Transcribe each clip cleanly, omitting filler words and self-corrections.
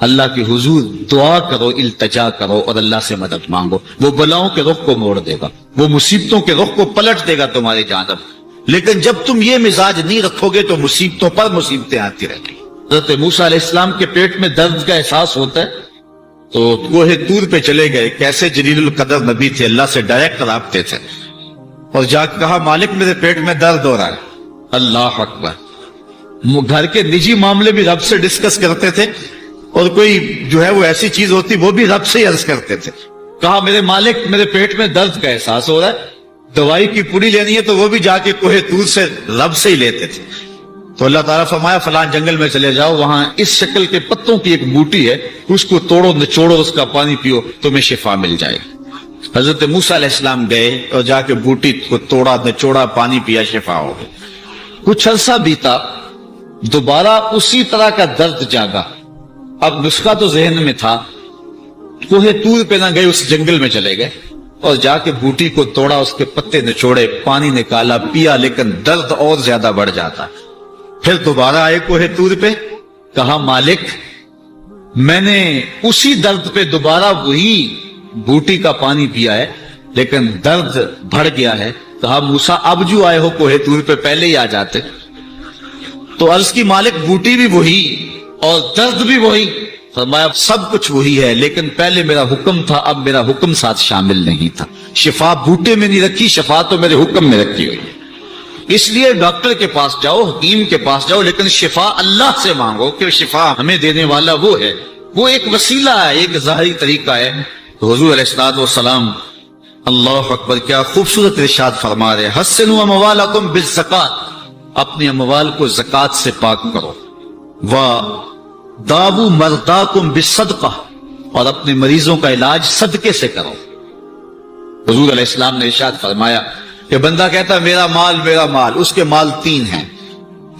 اللہ کے حضور دعا کرو، التجا کرو اور اللہ سے مدد مانگو، وہ بلاؤں کے رخ کو موڑ دے گا، وہ مصیبتوں کے رخ کو پلٹ دے گا تمہاری جانب۔ لیکن جب تم یہ مزاج نہیں رکھو گے تو مصیبتوں پر مصیبتیں آتی رہیں گی۔ حضرت موسیٰ علیہ السلام کے پیٹ میں درد کا احساس ہوتا ہے تو کوہ طور پہ چلے گئے، کیسے جلیل القدر نبی تھے، اللہ سے ڈائریکٹ رابطے تھے، اور جا کے کہا مالک میرے پیٹ میں درد ہو رہا ہے۔ اللہ اکبر۔ گھر کے نجی معاملے بھی رب سے ڈسکس کرتے تھے، اور کوئی جو ہے وہ ایسی چیز ہوتی وہ بھی رب سے ہی عرض کرتے تھے۔ کہا میرے مالک میرے پیٹ میں درد کا احساس ہو رہا ہے، دوائی کی پوری لینی ہے تو وہ بھی جا کے کوہ طور سے رب سے ہی لیتے تھے۔ تو اللہ تعالیٰ فرمایا فلان جنگل میں چلے جاؤ، وہاں اس شکل کے پتوں کی ایک بوٹی ہے، اس کو توڑو نچوڑو، اس کا پانی پیو، تمہیں شفا مل جائے گی۔ حضرت موسیٰ علیہ السلام گئے اور جا کے بوٹی کو توڑا نچوڑا، پانی پیا، شفا ہو گئی۔ کچھ عرصہ بیتا، دوبارہ اسی طرح کا درد جاگا۔ اب نسخہ تو ذہن میں تھا، کوہ طور پہ نہ گئے، اس جنگل میں چلے گئے اور جا کے بوٹی کو توڑا، اس کے پتے نچوڑے، پانی نکالا، پیا، لیکن درد اور زیادہ بڑھ جاتا۔ پھر دوبارہ آئے کوہ طور پہ، کہا مالک میں نے اسی درد پہ دوبارہ وہی بوٹی کا پانی پیا ہے لیکن درد بڑھ گیا ہے۔ کہا موسیٰ اب جو آئے ہو کوہ طور پہ پہلے ہی آ جاتے۔ تو عرض کی مالک بوٹی بھی وہی اور درد بھی وہی۔ فرمایا سب کچھ وہی ہے لیکن پہلے میرا حکم تھا، اب میرا حکم ساتھ شامل نہیں تھا۔ شفا بوٹے میں نہیں رکھی، شفا تو میرے حکم میں رکھی ہوئی ہے۔ اس لیے ڈاکٹر کے پاس جاؤ، حکیم کے پاس جاؤ، لیکن شفا اللہ سے مانگو کہ شفا ہمیں دینے والا وہ ہے۔ وہ ایک وسیلہ ہے، ایک ظاہری طریقہ ہے۔ حضور علیہ الصلوۃ والسلام اللہ اکبر کیا خوبصورت ارشاد فرما رہے، حسنوا اموالکم بالزکات، اپنے اموال کو زکات سے پاک کرو، وَدَاوُوا مَرْضَاكُمْ بِالصَّدْقَةِ، اور اپنے مریضوں کا علاج صدقے سے کرو۔ حضور علیہ السلام نے ارشاد فرمایا کہ بندہ کہتا ہے میرا مال، اس کے مال تین ہیں۔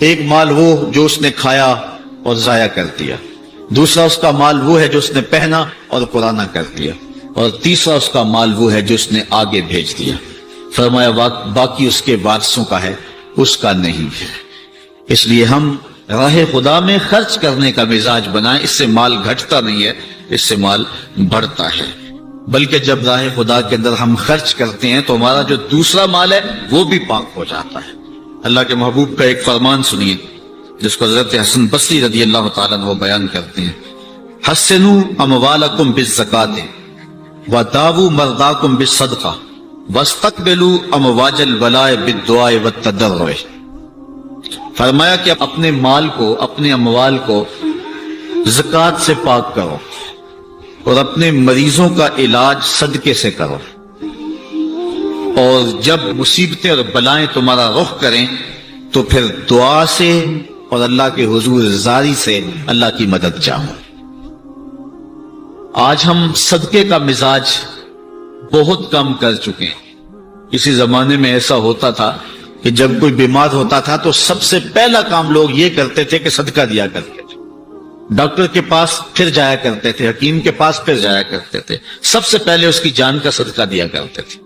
ایک مال وہ جو اس نے کھایا اور ضائع کر دیا، دوسرا اس کا مال وہ ہے جو اس نے پہنا اور پرانا کر دیا، اور تیسرا اس کا مال وہ ہے جو اس نے آگے بھیج دیا۔ فرمایا باقی اس کے وارثوں کا ہے، اس کا نہیں ہے۔ اس لیے ہم راہ خدا میں خرچ کرنے کا مزاج بنائیں، اس سے مال گھٹتا نہیں ہے، اس سے مال بڑھتا ہے۔ بلکہ جب راہ خدا کے اندر ہم خرچ کرتے ہیں تو ہمارا جو دوسرا مال ہے وہ بھی پاک ہو جاتا ہے۔ اللہ کے محبوب کا ایک فرمان سنیے جس کو حضرت حسن بصری رضی اللہ تعالیٰ عنہ بیان کرتے ہیں، حسنوا اموالکم بالزکات وداووا مرضاکم بالصدقہ واستقبلوا امواج البلاء بالدعاء والتضرع۔ فرمایا کہ اپنے مال کو، اپنے اموال کو زکات سے پاک کرو اور اپنے مریضوں کا علاج صدقے سے کرو، اور جب مصیبتیں اور بلائیں تمہارا رخ کریں تو پھر دعا سے اور اللہ کے حضور زاری سے اللہ کی مدد چاہو۔ آج ہم صدقے کا مزاج بہت کم کر چکے ہیں۔ کسی زمانے میں ایسا ہوتا تھا کہ جب کوئی بیمار ہوتا تھا تو سب سے پہلا کام لوگ یہ کرتے تھے کہ صدقہ دیا کرتے تھے، ڈاکٹر کے پاس پھر جایا کرتے تھے، حکیم کے پاس پھر جایا کرتے تھے، سب سے پہلے اس کی جان کا صدقہ دیا کرتے تھے۔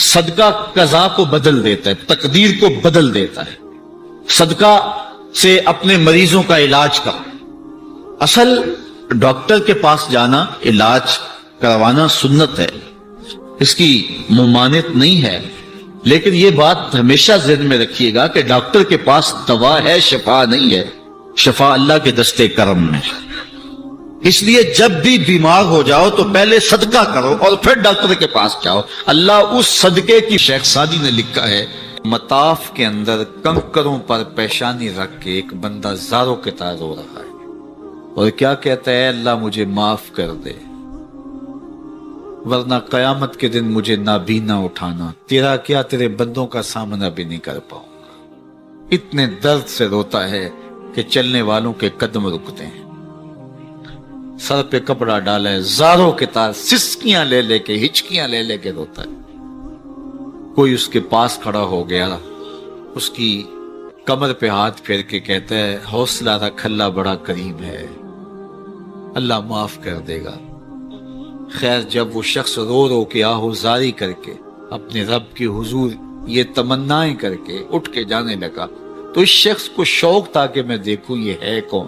صدقہ قضا کو بدل دیتا ہے، تقدیر کو بدل دیتا ہے۔ صدقہ سے اپنے مریضوں کا علاج کرو۔ اصل ڈاکٹر کے پاس جانا، علاج کروانا سنت ہے، اس کی ممانعت نہیں ہے، لیکن یہ بات ہمیشہ ذہن میں رکھیے گا کہ ڈاکٹر کے پاس دوا ہے، شفا نہیں ہے۔ شفا اللہ کے دستے کرم میں۔ اس لیے جب بھی بیمار ہو جاؤ تو پہلے صدقہ کرو اور پھر ڈاکٹر کے پاس جاؤ۔ اللہ اس صدقے کی، شیخ سعدی نے لکھا ہے، مطاف کے اندر کنکروں پر پیشانی رکھ کے ایک بندہ زاروں کے طرح رو رہا ہے اور کیا کہتا ہے، اللہ مجھے معاف کر دے ورنہ قیامت کے دن مجھے نابینا اٹھانا، تیرا کیا تیرے بندوں کا سامنا بھی نہیں کر پاؤں گا۔ اتنے درد سے روتا ہے کہ چلنے والوں کے قدم رکتے ہیں۔ سر پہ کپڑا ڈالا ہے، زاروں کے تار، سسکیاں لے لے کے، ہچکیاں لے لے کے روتا ہے۔ کوئی اس کے پاس کھڑا ہو گیا، اس کی کمر پہ ہاتھ پھیر کے کہتا ہے، حوصلہ رکھ، اللہ بڑا کریم ہے، اللہ معاف کر دے گا۔ خیر جب وہ شخص رو رو کے آہوزاری کر کے اپنے رب کی حضور یہ تمنائیں کر کے اٹھ کے جانے لگا تو اس شخص کو شوق تھا کہ میں دیکھوں یہ ہے کون۔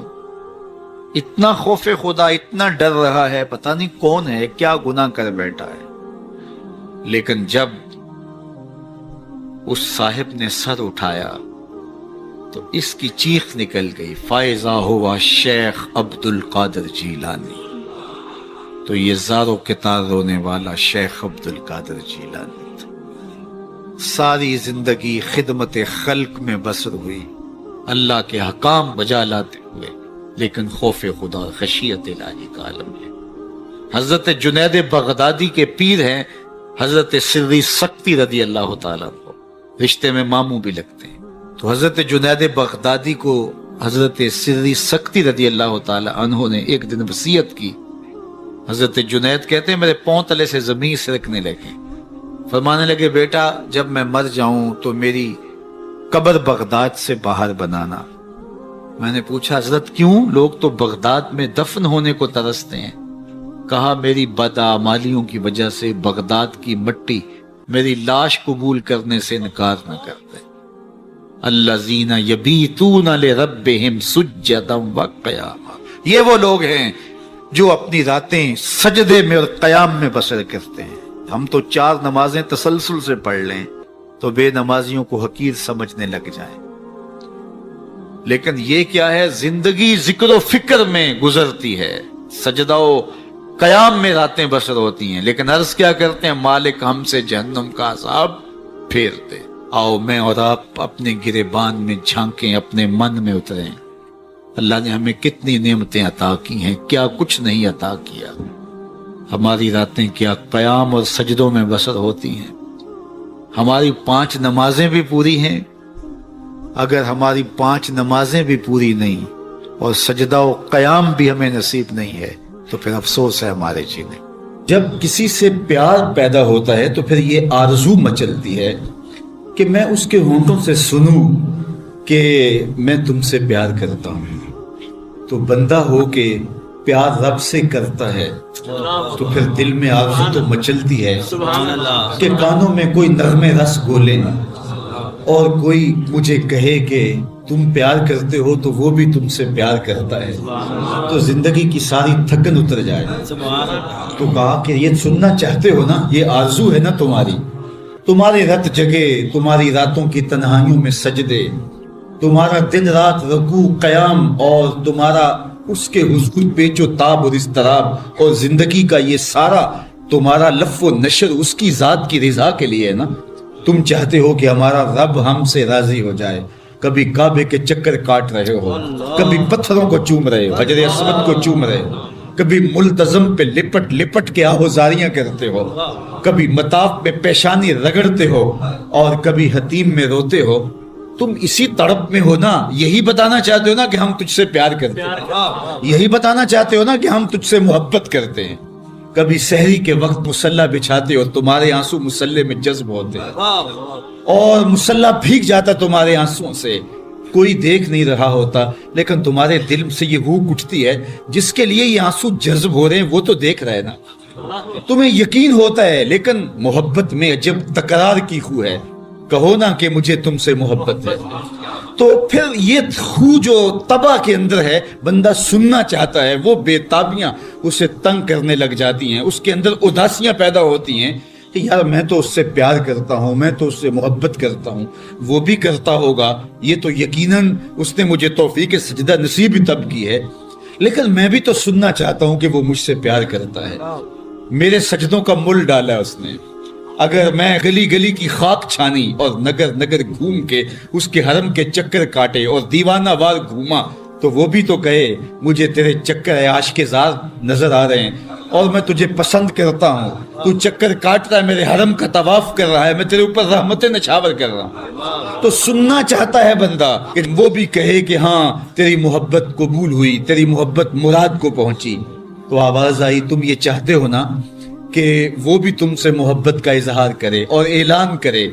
اتنا خوف خدا، اتنا ڈر رہا ہے، پتہ نہیں کون ہے، کیا گناہ کر بیٹھا ہے. لیکن جب اس صاحب نے سر اٹھایا تو اس کی چیخ نکل گئی، فائزہ ہوا شیخ عبد القادر جیلانی. تو یہ زاروں کے تار رونے والا شیخ عبد القادر جیلانی تھا. ساری زندگی خدمت خلق میں بسر ہوئی، اللہ کے حکام بجا لاتے ہوئے، لیکن خوف خدا، خشیت الہی کا عالم ہے. حضرت جنید بغدادی کے پیر ہیں حضرت سری سکتی رضی اللہ تعالیٰ کو، رشتے میں ماموں بھی لگتے ہیں. تو حضرت جنید بغدادی کو حضرت سری سکتی رضی اللہ تعالیٰ عنہ نے ایک دن وصیت کی. حضرت جنید کہتے ہیں میرے پاؤں تلے سے زمین سرکنے لگی. فرمانے لگے بیٹا جب میں مر جاؤں تو میری قبر بغداد سے باہر بنانا. میں نے پوچھا حضرت کیوں؟ لوگ تو بغداد میں دفن ہونے کو ترستے ہیں. کہا میری بدعمالیوں کی وجہ سے بغداد کی مٹی میری لاش قبول کرنے سے انکار نہ کرتے. الذین یبیتون لربہم سجدا وقیاما، یہ وہ لوگ ہیں جو اپنی راتیں سجدے میں اور قیام میں بسر کرتے ہیں. ہم تو 4 نمازیں تسلسل سے پڑھ لیں تو بے نمازیوں کو حقیر سمجھنے لگ جائیں. لیکن یہ کیا ہے، زندگی ذکر و فکر میں گزرتی ہے، سجدہ و قیام میں راتیں بسر ہوتی ہیں. لیکن عرض کیا کرتے ہیں، مالک ہم سے جہنم کا عذاب پھیر دے. آؤ میں اور آپ اپنے گریبان میں جھانکیں، اپنے من میں اتریں. اللہ نے ہمیں کتنی نعمتیں عطا کی ہیں، کیا کچھ نہیں عطا کیا. ہماری راتیں کیا قیام اور سجدوں میں بسر ہوتی ہیں. ہماری 5 نمازیں بھی پوری ہیں. اگر ہماری 5 نمازیں بھی پوری نہیں اور سجدہ و قیام بھی ہمیں نصیب نہیں ہے تو پھر افسوس ہے ہمارے جینے. جب کسی سے پیار پیدا ہوتا ہے تو پھر یہ آرزو مچلتی ہے کہ میں اس کے ہونٹوں سے سنوں کہ میں تم سے پیار کرتا ہوں. تو بندہ ہو کے پیار رب سے کرتا ہے تو پھر دل میں آرزو تو مچلتی ہے کہ کانوں میں کوئی نغمے رس گولے اور کوئی مجھے کہے کہ تم پیار کرتے ہو تو وہ بھی تم سے پیار کرتا ہے، تو زندگی کی ساری تھکن اتر جائے. تو کہا کہ یہ سننا چاہتے ہو نا، یہ آرزو ہے نا تمہاری، تمہارے رت جگے، تمہاری راتوں کی تنہائیوں میں سجدے، تمہارا دن رات رکوع قیام، اور تمہارا اس کے حضور پیچ و تاب اور اضطراب، اور زندگی کا یہ سارا تمہارا لف و نشر اس کی ذات کی رضا کے لیے ہے نا. تم چاہتے ہو کہ ہمارا رب ہم سے راضی ہو جائے. کبھی کعبے کے چکر کاٹ رہے ہو، کبھی پتھروں کو چوم رہے ہو، حجر اسود کو چوم رہے ہو، کبھی ملتزم پہ لپٹ لپٹ کے آہوزاریاں کرتے ہو، کبھی مطاف میں پیشانی رگڑتے ہو، اور کبھی حتیم میں روتے ہو. تم اسی تڑپ میں ہو نا. یہی بتانا چاہتے ہو نا کہ ہم تجھ سے پیار کرتے ہیں، یہی بتانا چاہتے ہو نا کہ ہم تجھ سے محبت کرتے ہیں. کبھی سحری کے وقت مصلی بچھاتے ہو، تمہارے آنسو مصلی میں جذب ہوتے ہیں اور مصلی بھیگ جاتا تمہارے آنسوؤں سے. کوئی دیکھ نہیں رہا ہوتا لیکن تمہارے دل سے یہ ہوک اٹھتی ہے، جس کے لیے یہ آنسو جذب ہو رہے ہیں وہ تو دیکھ رہے نا. تمہیں یقین ہوتا ہے لیکن محبت میں عجب تکرار کی خو ہے. کہو نا کہ مجھے تم سے محبت ہے، تو پھر یہ خو جو طبع کے اندر ہے، بندہ سننا چاہتا ہے، وہ بے تابیاں اسے تنگ کرنے لگ جاتی ہیں، اس کے اندر اداسیاں پیدا ہوتی ہیں کہ یار میں تو اس سے پیار کرتا ہوں، میں تو اس سے محبت کرتا ہوں، وہ بھی کرتا ہوگا، یہ تو یقیناً اس نے مجھے توفیق سجدہ نصیب تب کی ہے، لیکن میں بھی تو سننا چاہتا ہوں کہ وہ مجھ سے پیار کرتا ہے. میرے سجدوں کا مل ڈالا اس نے. اگر میں گلی گلی کی خاک چھانی اور نگر نگر گھوم کے اس کے حرم کے چکر کاٹے اور دیوانہ وار گھوما تو وہ بھی تو کہے مجھے تیرے چکر عاشق زار نظر آ رہے ہیں اور میں تجھے پسند کرتا ہوں، تو چکر کاٹ رہا ہے، میرے حرم کا طواف کر رہا ہے، میں تیرے اوپر رحمتیں نچھاور کر رہا ہوں. تو سننا چاہتا ہے بندہ کہ وہ بھی کہے کہ ہاں تیری محبت قبول ہوئی، تیری محبت مراد کو پہنچی. تو آواز آئی تم یہ چاہتے ہو نا کہ وہ بھی تم سے محبت کا اظہار کرے اور اعلان کرے،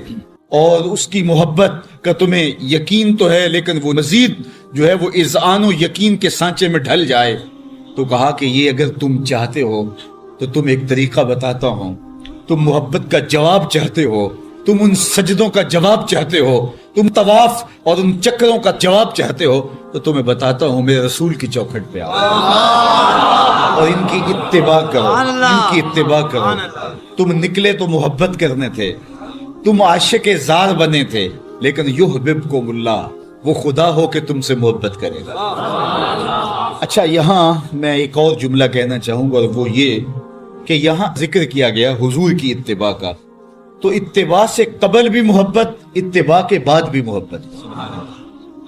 اور اس کی محبت کا تمہیں یقین تو ہے لیکن وہ مزید جو ہے وہ اذعان و یقین کے سانچے میں ڈھل جائے. تو کہا کہ یہ اگر تم چاہتے ہو تو تم ایک طریقہ بتاتا ہوں. تم محبت کا جواب چاہتے ہو، تم ان سجدوں کا جواب چاہتے ہو، تم طواف اور ان چکروں کا جواب چاہتے ہو، تو تمہیں بتاتا ہوں میرے رسول کی چوکھٹ پہ آؤ اور ان کی اتباع کرو، ان کی اتباع کرو۔ تم نکلے تو محبت کرنے تھے، تم عاشق زار بنے تھے، لیکن یحببکم اللہ، وہ خدا ہو کہ تم سے محبت کرے گا۔ اچھا، یہاں میں ایک اور جملہ کہنا چاہوں گا، اور وہ یہ کہ یہاں ذکر کیا گیا حضور کی اتباع کا، تو اتباع سے قبل بھی محبت، اتباع کے بعد بھی محبت۔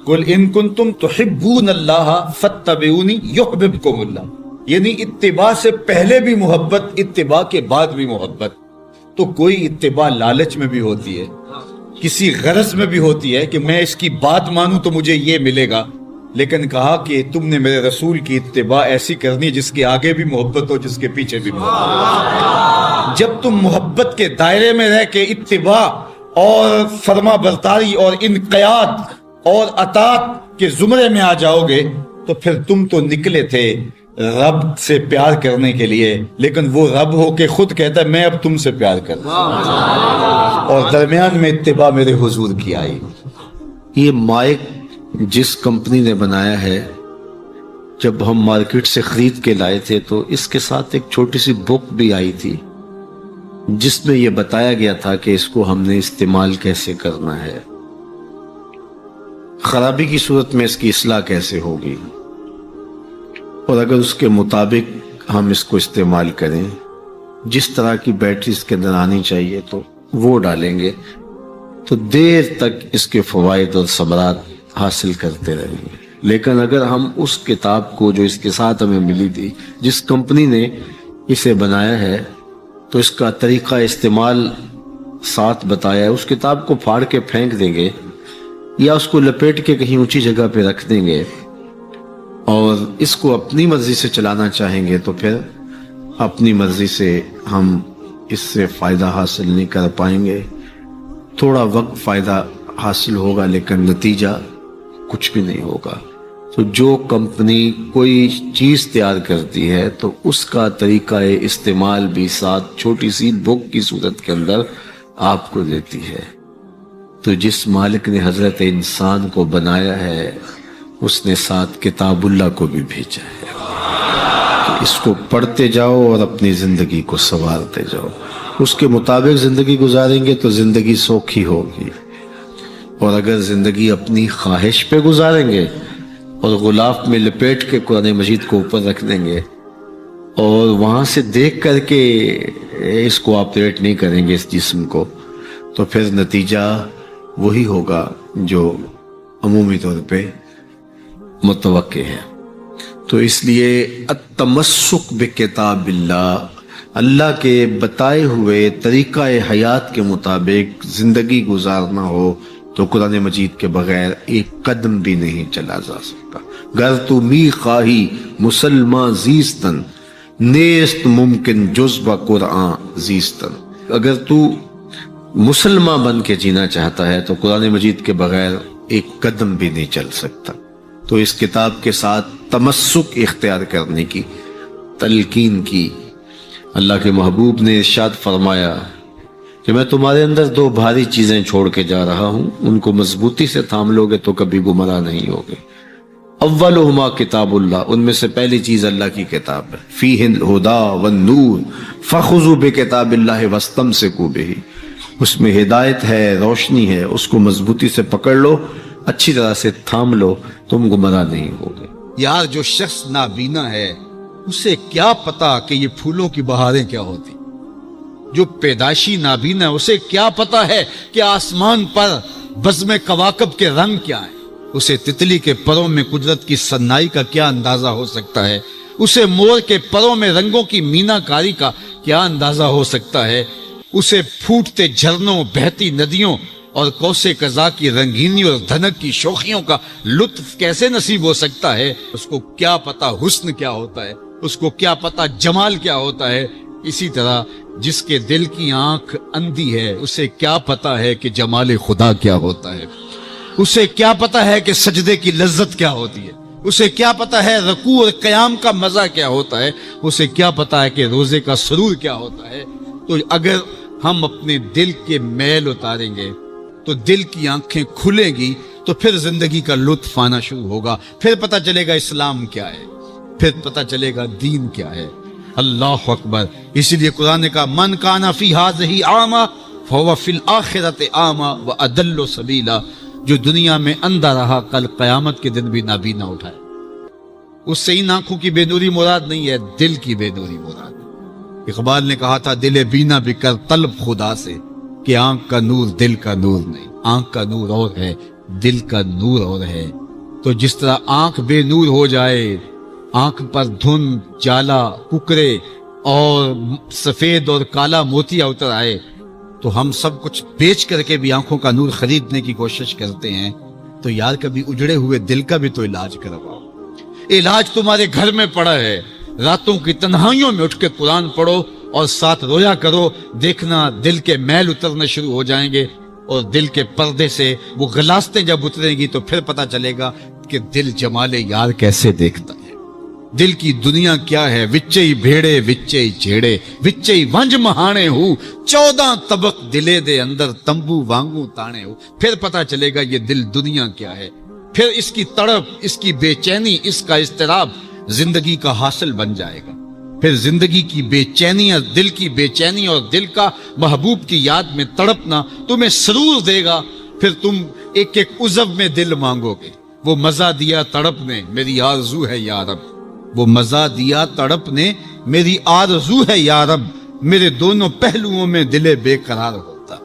قل ان کنتم تحبون اللہ فاتبعونی یحببکم اللہ، یعنی اتباع سے پہلے بھی محبت، اتباع کے بعد بھی محبت۔ تو کوئی اتباع لالچ میں بھی ہوتی ہے، کسی غرض میں بھی ہوتی ہے کہ میں اس کی بات مانوں تو مجھے یہ ملے گا، لیکن کہا کہ تم نے میرے رسول کی اتباع ایسی کرنی جس کے آگے بھی محبت ہو، جس کے پیچھے بھی محبت۔ جب تم محبت کے دائرے میں رہ کے اتباع اور فرما برداری اور انقیاد اور اطاعت کے زمرے میں آ جاؤ گے تو پھر تم تو نکلے تھے رب سے پیار کرنے کے لیے، لیکن وہ رب ہو کے خود کہتا ہے میں اب تم سے پیار کرتا ہوں، اور درمیان میں اتباع میرے حضور کی آئی۔ یہ مائک جس کمپنی نے بنایا ہے، جب ہم مارکیٹ سے خرید کے لائے تھے تو اس کے ساتھ ایک چھوٹی سی بک بھی آئی تھی جس میں یہ بتایا گیا تھا کہ اس کو ہم نے استعمال کیسے کرنا ہے، خرابی کی صورت میں اس کی اصلاح کیسے ہوگی، اور اگر اس کے مطابق ہم اس کو استعمال کریں، جس طرح کی بیٹری اس کے اندر آنی چاہیے تو وہ ڈالیں گے تو دیر تک اس کے فوائد اور ثمرات حاصل کرتے رہیں گے۔ لیکن اگر ہم اس کتاب کو جو اس کے ساتھ ہمیں ملی تھی، جس کمپنی نے اسے بنایا ہے، تو اس کا طریقہ استعمال ساتھ بتایا ہے، اس کتاب کو پھاڑ کے پھینک دیں گے یا اس کو لپیٹ کے کہیں اونچی جگہ پہ رکھ دیں گے اور اس کو اپنی مرضی سے چلانا چاہیں گے تو پھر اپنی مرضی سے ہم اس سے فائدہ حاصل نہیں کر پائیں گے۔ تھوڑا وقت فائدہ حاصل ہوگا لیکن نتیجہ کچھ بھی نہیں ہوگا۔ تو جو کمپنی کوئی چیز تیار کرتی ہے تو اس کا طریقہ استعمال بھی ساتھ چھوٹی سی بک کی صورت کے اندر آپ کو دیتی ہے۔ تو جس مالک نے حضرت انسان کو بنایا ہے اس نے ساتھ کتاب اللہ کو بھی بھیجا ہے، تو اس کو پڑھتے جاؤ اور اپنی زندگی کو سنوارتے جاؤ، اس کے مطابق زندگی گزاریں گے تو زندگی سوکھی ہوگی، اور اگر زندگی اپنی خواہش پہ گزاریں گے اور غلاف میں لپیٹ کے قرآن مجید کو اوپر رکھ دیں گے اور وہاں سے دیکھ کر کے اس کو آپریٹ نہیں کریں گے اس جسم کو، تو پھر نتیجہ وہی ہوگا جو عمومی طور پہ متوقع ہے۔ تو اس لیے التمسک بکتاب اللہ، اللہ کے بتائے ہوئے طریقہ حیات کے مطابق زندگی گزارنا ہو تو قرآن مجید کے بغیر ایک قدم بھی نہیں چلا جا سکتا۔ گر تو می خواہی مسلمان زیستن، نیست ممکن جز با قرآن زیستن، اگر تو مسلمان بن کے جینا چاہتا ہے تو قرآن مجید کے بغیر ایک قدم بھی نہیں چل سکتا۔ تو اس کتاب کے ساتھ تمسک اختیار کرنے کی تلقین کی۔ اللہ کے محبوب نے ارشاد فرمایا کہ میں تمہارے اندر دو بھاری چیزیں چھوڑ کے جا رہا ہوں، ان کو مضبوطی سے تھام لو گے تو کبھی گمراہ نہیں ہوگے۔ اولہما کتاب اللہ، ان میں سے پہلی چیز اللہ کی کتاب ہے، فیہ الہدی والنور فخذوا بکتاب اللہ واستمسکوا بہ، اس میں ہدایت ہے، روشنی ہے، اس کو مضبوطی سے پکڑ لو، اچھی طرح سے تھام لو، تم گمراہ نہیں ہوگے۔ یار جو شخص نابینا ہے اسے کیا پتا کہ یہ پھولوں کی بہاریں کیا ہوتی، جو پیدائشی نابینا ہے اسے کیا پتا ہے کہ آسمان پر بزم کواکب کے رنگ کیا ہیں، اسے تتلی کے پروں میں قدرت کی سنائی کا کیا اندازہ ہو سکتا ہے، اسے مور کے پروں میں رنگوں کی مینا کاری کا کیا اندازہ ہو سکتا ہے، اسے پھوٹتے جھرنوں، بہتی ندیوں اور کوسے قضا کی رنگینی اور دھنک کی شوخیوں کا لطف کیسے نصیب ہو سکتا ہے، اس کو کیا پتا حسن کیا ہوتا ہے، اس کو کیا پتا جمال کیا ہوتا ہے۔ اسی طرح جس کے دل کی آنکھ اندھی ہے اسے کیا پتا ہے کہ جمال خدا کیا ہوتا ہے، اسے کیا پتا ہے کہ سجدے کی لذت کیا ہوتی ہے، اسے کیا پتا ہے رکوع اور قیام کا مزہ کیا ہوتا ہے، اسے کیا پتا ہے کہ روزے کا سرور کیا ہوتا ہے۔ تو اگر ہم اپنے دل کے میل اتاریں گے تو دل کی آنکھیں کھلیں گی تو پھر زندگی کا لطف آنا شروع ہوگا، پھر پتہ چلے گا اسلام کیا ہے، پھر پتہ چلے گا دین کیا ہے۔ اللہ اکبر۔ اسی لیے قرآن نے کہا من کان فی ہذہ اعمی فہو فی الآخرۃ اعمی واضل سبیلا، جو دنیا میں اندھا رہا کل قیامت کے دن بھی نابینا اٹھائے۔ اس سے ان آنکھوں کی بے نوری مراد نہیں ہے، دل کی بے نوری مراد ہے۔ اقبال نے کہا تھا دل بینا بھی کر طلب خدا سے، کہ آنکھ کا نور دل کا نور نہیں، آنکھ کا نور اور ہے دل کا نور اور ہے۔ تو جس طرح آنکھ بے نور ہو جائے، آنکھ پر دھند، جالا، ککرے اور سفید اور کالا موتیا اتر آئے، تو ہم سب کچھ بیچ کر کے بھی آنکھوں کا نور خریدنے کی کوشش کرتے ہیں۔ تو یار کبھی اجڑے ہوئے دل کا بھی تو علاج کرواؤ۔ علاج تمہارے گھر میں پڑا ہے، راتوں کی تنہائیوں میں اٹھ کے قرآن پڑھو اور ساتھ رویا کرو، دیکھنا دل کے میل اترنے شروع ہو جائیں گے، اور دل کے پردے سے وہ غلاستیں جب اتریں گی تو پھر پتہ چلے گا کہ دل جمال یار کیسے دیکھتا ہے، دل کی دنیا کیا ہے۔ وچے بھیڑے وچے جھیڑے وچے ونج مہانے ہو، 14 طبق دلے دے اندر تمبو وانگو تانے ہو۔ پھر پتہ چلے گا یہ دل دنیا کیا ہے، پھر اس کی تڑپ، اس کی بے چینی، اس کا اضطراب زندگی کا حاصل بن جائے گا۔ پھر زندگی کی بے چینی، دل کی بے چینی اور دل کا محبوب کی یاد میں تڑپنا تمہیں سرور دے گا۔ پھر تم ایک ایک عضو میں دل مانگو گے۔ وہ مزہ دیا تڑپ نے میری آرزو ہے یا رب، وہ مزہ دیا تڑپ نے میری آرزو ہے یا رب، میرے دونوں پہلوؤں میں دل بے قرار ہوتا۔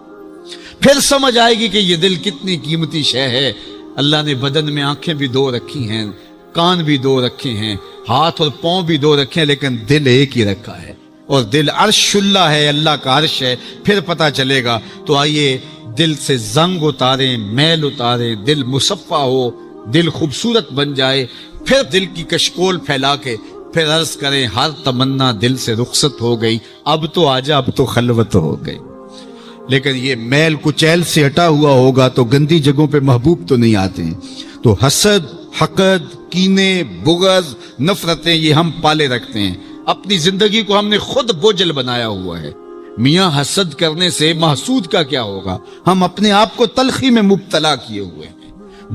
پھر سمجھ آئے گی کہ یہ دل کتنی قیمتی شے ہے۔ اللہ نے بدن میں آنکھیں بھی دو رکھی ہیں، کان بھی دو رکھے ہیں، ہاتھ اور پاؤں بھی دو رکھے ہیں، لیکن دل ایک ہی رکھا ہے، اور دل عرش اللہ ہے، اللہ کا عرش ہے۔ پھر پتہ چلے گا۔ تو آئیے دل سے زنگ اتاریں، میل اتاریں، دل مصفا ہو، دل خوبصورت بن جائے، پھر دل کی کشکول پھیلا کے پھر عرض کریں ہر تمنا دل سے رخصت ہو گئی، اب تو آجا، اب تو خلوت ہو گئی۔ لیکن یہ میل کچیل سے ہٹا ہوا ہوگا تو گندی جگہوں پہ محبوب تو نہیں آتے ہیں۔ تو حسد، حقد، کینے، بغض، نفرتیں یہ ہم پالے رکھتے ہیں۔ اپنی زندگی کو ہم نے خود بوجھل بنایا ہوا ہے۔ میاں حسد کرنے سے محسود کا کیا ہوگا؟ ہم اپنے آپ کو تلخی میں مبتلا کیے ہوئے ہیں۔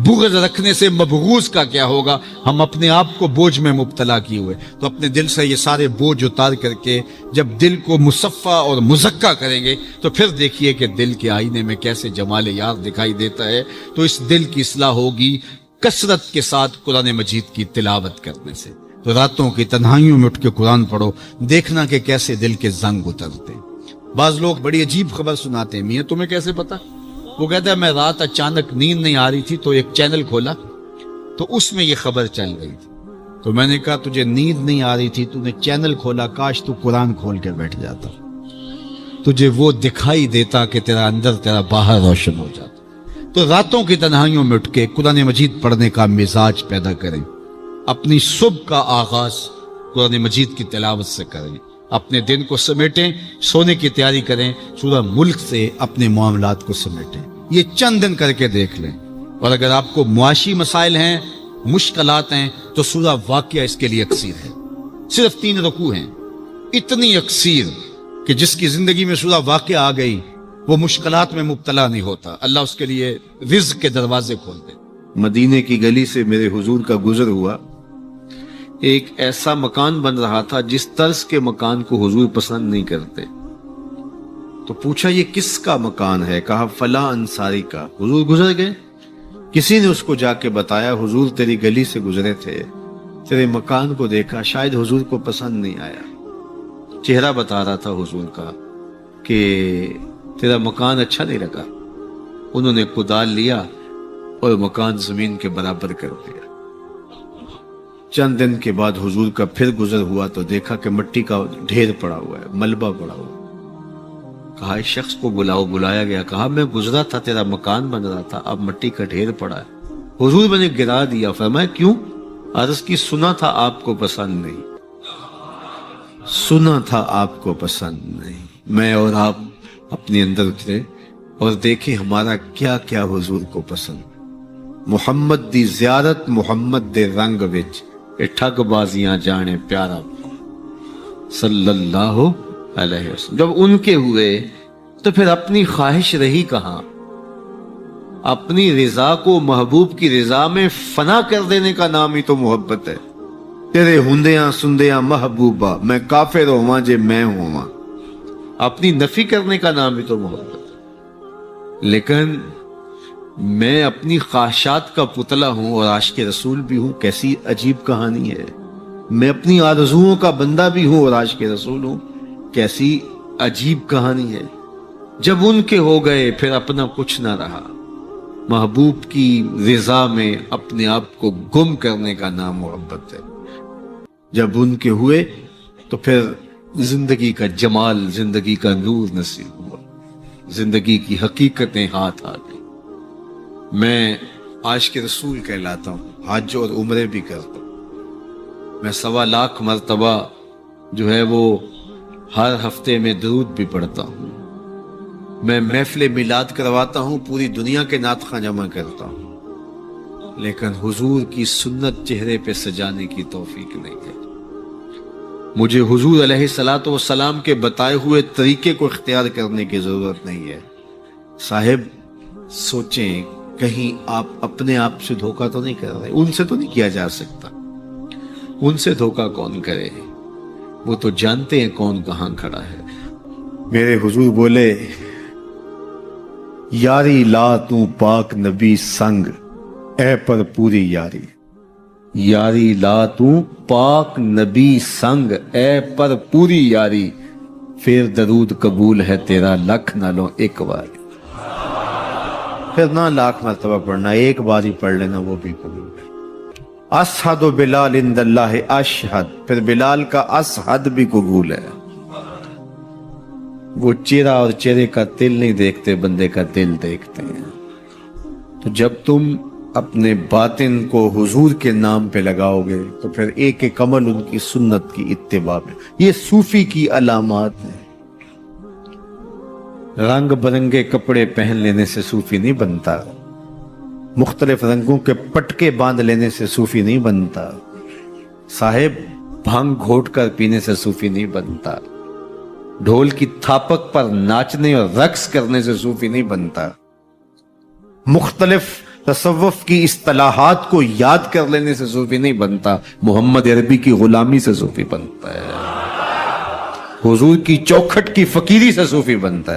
بغض رکھنے سے مبغوض کا کیا ہوگا؟ ہم اپنے آپ کو بوجھ میں مبتلا کیے ہوئے۔ تو اپنے دل سے یہ سارے بوجھ اتار کر کے جب دل کو مصفا اور مزکا کریں گے تو پھر دیکھیے کہ دل کے آئینے میں کیسے جمال یار دکھائی دیتا ہے۔ تو اس دل کی اصلاح ہوگی کثرت کے ساتھ قرآن مجید کی تلاوت کرنے سے۔ تو راتوں کی تنہائیوں میں اٹھ کے قرآن پڑھو، دیکھنا کہ کیسے دل کے زنگ اترتے۔ بعض لوگ بڑی عجیب خبر سناتے ہیں، میاں تمہیں کیسے پتا؟ وہ کہتا ہے میں رات اچانک نیند نہیں آ رہی تھی تو ایک چینل کھولا تو اس میں یہ خبر چل رہی تھی۔ تو میں نے کہا تجھے نیند نہیں آ رہی تھی، تو نے چینل کھولا، کاش تو قرآن کھول کے بیٹھ جاتا، تجھے وہ دکھائی دیتا کہ تیرا اندر تیرا باہر روشن ہو جاتا۔ تو راتوں کی تنہائیوں میں اٹھ کے قرآن مجید پڑھنے کا مزاج پیدا کریں، اپنی صبح کا آغاز قرآن مجید کی تلاوت سے کریں، اپنے دن کو سمیٹیں، سونے کی تیاری کریں، سورہ ملک سے اپنے معاملات کو سمیٹیں۔ یہ چند دن کر کے دیکھ لیں۔ اور اگر آپ کو معاشی مسائل ہیں، مشکلات ہیں، تو سورہ واقعہ اس کے لیے اکسیر ہے۔ صرف 3 رکوع ہیں، اتنی اکسیر کہ جس کی زندگی میں سورہ واقعہ آ گئی وہ مشکلات میں مبتلا نہیں ہوتا، اللہ اس کے لیے رزق کے دروازے کھول دے۔ مدینے کی گلی سے میرے حضور کا گزر ہوا، ایک ایسا مکان بن رہا تھا جس طرز کے مکان کو حضور پسند نہیں کرتے۔ تو پوچھا یہ کس کا مکان ہے؟ کہا فلاں انصاری کا۔ حضور گزر گئے، کسی نے اس کو جا کے بتایا حضور تیری گلی سے گزرے تھے، تیرے مکان کو دیکھا، شاید حضور کو پسند نہیں آیا۔ چہرہ بتا رہا تھا حضور کا کہ تیرا مکان اچھا نہیں لگا۔ انہوں نے کدال لیا اور مکان زمین کے برابر کر دیا۔ چند دن کے بعد حضور کا پھر گزر ہوا تو دیکھا کہ مٹی کا ڈھیر پڑا ہوا ہے، ملبہ پڑا ہوا۔ کہا اس شخص کو بلاؤ، بلایا گیا، کہا میں گزرا تھا، تیرا مکان بن رہا تھا، اب مٹی کا ڈھیر پڑا ہے۔ حضور میں نے گرا دیا۔ فرمایا کیوں؟ عرض کی سنا تھا آپ کو پسند نہیں، سنا تھا آپ کو پسند نہیں۔ میں اور آپ اپنے اندر اترے اور دیکھیں ہمارا کیا کیا حضور کو پسند۔ محمد دی زیارت محمد دے رنگ وچ، اے ٹھگ بازیاں جانے پیارا صلی اللہ علیہ وسلم۔ جب ان کے ہوئے تو پھر اپنی خواہش رہی کہاں؟ اپنی رضا کو محبوب کی رضا میں فنا کر دینے کا نام ہی تو محبت ہے. تیرے ہندیاں سندیاں محبوبہ میں کافر ہواں جے میں ہواں، اپنی نفی کرنے کا نام ہی تو محبت ہے. لیکن میں اپنی خواہشات کا پتلا ہوں اور عاشق رسول بھی ہوں. کیسی عجیب کہانی ہے. میں اپنی آرزوؤں کا بندہ بھی ہوں اور عاشق رسول ہوں. کیسی عجیب کہانی ہے. جب ان کے ہو گئے پھر اپنا کچھ نہ رہا. محبوب کی رضا میں اپنے آپ کو گم کرنے کا نام محبت ہے. جب ان کے ہوئے تو پھر زندگی کا جمال، زندگی کا نور نصیب ہوا، زندگی کی حقیقتیں ہاتھ آ گئی. میں عاشق رسول کہلاتا ہوں، حج اور عمرے بھی کرتا ہوں. میں 1.25 لاکھ مرتبہ جو ہے وہ ہر ہفتے میں درود بھی پڑھتا ہوں. میں محفل میلاد کرواتا ہوں، پوری دنیا کے نعت خواں جمع کرتا ہوں، لیکن حضور کی سنت چہرے پہ سجانے کی توفیق نہیں ہے. مجھے حضور علیہ الصلوۃ والسلام کے بتائے ہوئے طریقے کو اختیار کرنے کی ضرورت نہیں ہے. صاحب سوچیں کہیں آپ اپنے آپ سے دھوکہ تو نہیں کر رہے. ان سے تو نہیں کیا جا سکتا. ان سے دھوکہ کون کرے؟ وہ تو جانتے ہیں کون کہاں کھڑا ہے. میرے حضور بولے یاری لا تو پاک نبی سنگ اے پر پوری یاری. یاری لا تو پاک نبی سنگ اے پر پوری یاری. پھر درود قبول ہے تیرا لکھ نہ لو ایک بار. پھر نہ لاکھ مرتبہ پڑھنا، ایک بار ہی پڑھ لینا وہ بھی قبول ہے. اشہد بلال عند اللہ اشہد، پھر بلال کا اشہد بھی قبول ہے. وہ چہرہ اور چہرے کا دل نہیں دیکھتے، بندے کا دل دیکھتے ہیں. تو جب تم اپنے باطن کو حضور کے نام پہ لگاؤ گے تو پھر ایک ایک عمل ان کی سنت کی اتباع میں. یہ صوفی کی علامات ہیں. رنگ برنگے کپڑے پہن لینے سے صوفی نہیں بنتا. مختلف رنگوں کے پٹکے باندھ لینے سے صوفی نہیں بنتا. صاحب بھنگ گھوٹ کر پینے سے صوفی نہیں بنتا. ڈھول کی تھاپک پر ناچنے اور رقص کرنے سے صوفی نہیں بنتا. مختلف تصوف کی اصطلاحات کو یاد کر لینے سے صوفی نہیں بنتا. محمد عربی کی غلامی سے صوفی بنتا ہے. حضور کی چوکھٹ کی فقیری سے صوفی بنتا